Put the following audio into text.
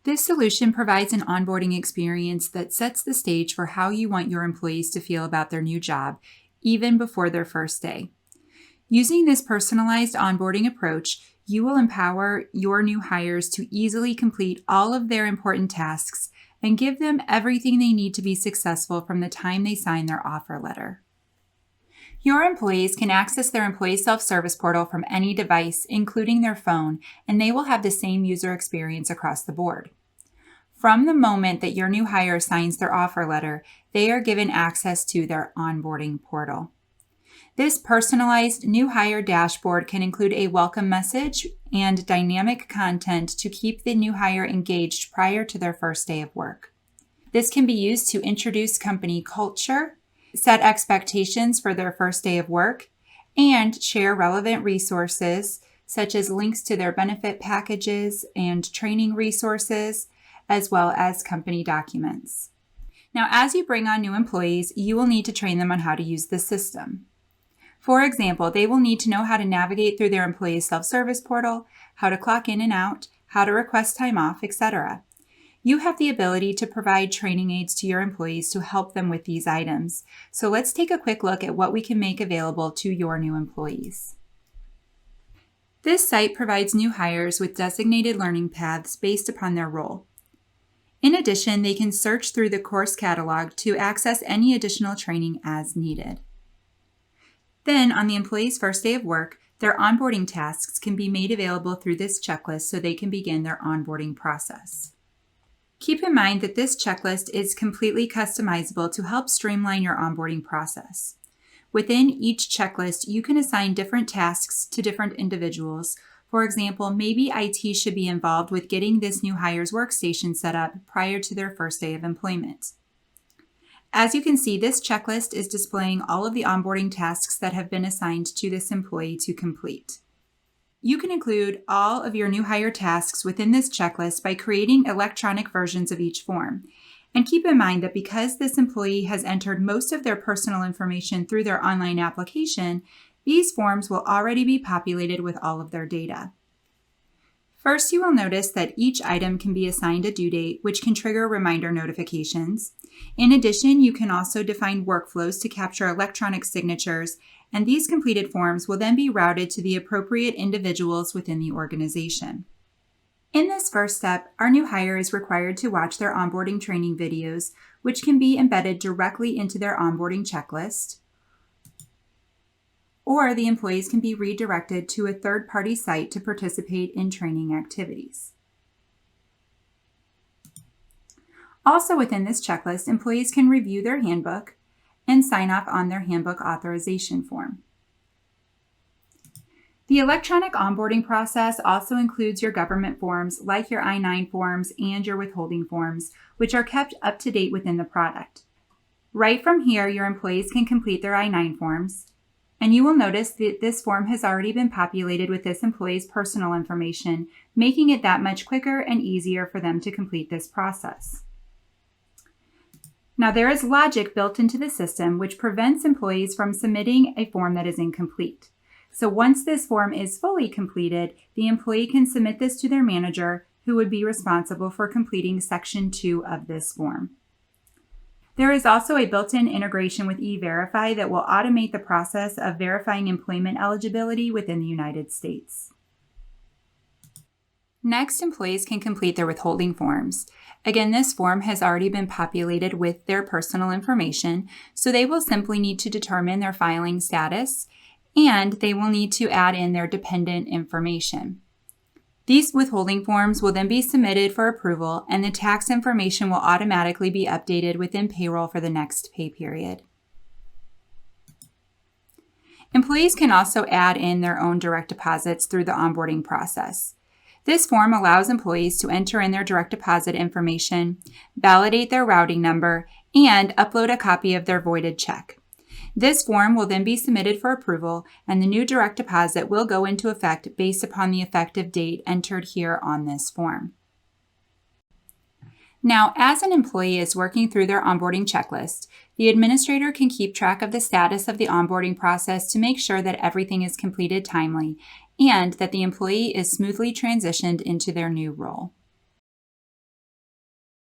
This solution provides an onboarding experience that sets the stage for how you want your employees to feel about their new job, even before their first day. Using this personalized onboarding approach, you will empower your new hires to easily complete all of their important tasks and give them everything they need to be successful from the time they sign their offer letter. Your employees can access their employee self-service portal from any device, including their phone, and they will have the same user experience across the board. From the moment that your new hire signs their offer letter, they are given access to their onboarding portal. This personalized new hire dashboard can include a welcome message and dynamic content to keep the new hire engaged prior to their first day of work. This can be used to introduce company culture, set expectations for their first day of work, and share relevant resources such as links to their benefit packages and training resources, as well as company documents. Now, as you bring on new employees, you will need to train them on how to use the system. For example, they will need to know how to navigate through their employee self-service portal, how to clock in and out, how to request time off, etc. You have the ability to provide training aids to your employees to help them with these items. So let's take a quick look at what we can make available to your new employees. This site provides new hires with designated learning paths based upon their role. In addition, they can search through the course catalog to access any additional training as needed. Then, on the employee's first day of work, their onboarding tasks can be made available through this checklist so they can begin their onboarding process. Keep in mind that this checklist is completely customizable to help streamline your onboarding process. Within each checklist, you can assign different tasks to different individuals. For example, maybe IT should be involved with getting this new hire's workstation set up prior to their first day of employment. As you can see, this checklist is displaying all of the onboarding tasks that have been assigned to this employee to complete. You can include all of your new hire tasks within this checklist by creating electronic versions of each form. And keep in mind that because this employee has entered most of their personal information through their online application, these forms will already be populated with all of their data. First, you will notice that each item can be assigned a due date, which can trigger reminder notifications. In addition, you can also define workflows to capture electronic signatures, and these completed forms will then be routed to the appropriate individuals within the organization. In this first step, our new hire is required to watch their onboarding training videos, which can be embedded directly into their onboarding checklist, or the employees can be redirected to a third-party site to participate in training activities. Also within this checklist, employees can review their handbook and sign off on their handbook authorization form. The electronic onboarding process also includes your government forms like your I-9 forms and your withholding forms, which are kept up to date within the product. Right from here, your employees can complete their I-9 forms, and you will notice that this form has already been populated with this employee's personal information, making it that much quicker and easier for them to complete this process. Now, there is logic built into the system which prevents employees from submitting a form that is incomplete. So once this form is fully completed, the employee can submit this to their manager, who would be responsible for completing Section 2 of this form. There is also a built-in integration with E-Verify that will automate the process of verifying employment eligibility within the United States. Next, employees can complete their withholding forms. Again, this form has already been populated with their personal information, so they will simply need to determine their filing status, and they will need to add in their dependent information. These withholding forms will then be submitted for approval, and the tax information will automatically be updated within payroll for the next pay period. Employees can also add in their own direct deposits through the onboarding process. This form allows employees to enter in their direct deposit information, validate their routing number, and upload a copy of their voided check. This form will then be submitted for approval, and the new direct deposit will go into effect based upon the effective date entered here on this form. Now, as an employee is working through their onboarding checklist, the administrator can keep track of the status of the onboarding process to make sure that everything is completed timely and that the employee is smoothly transitioned into their new role.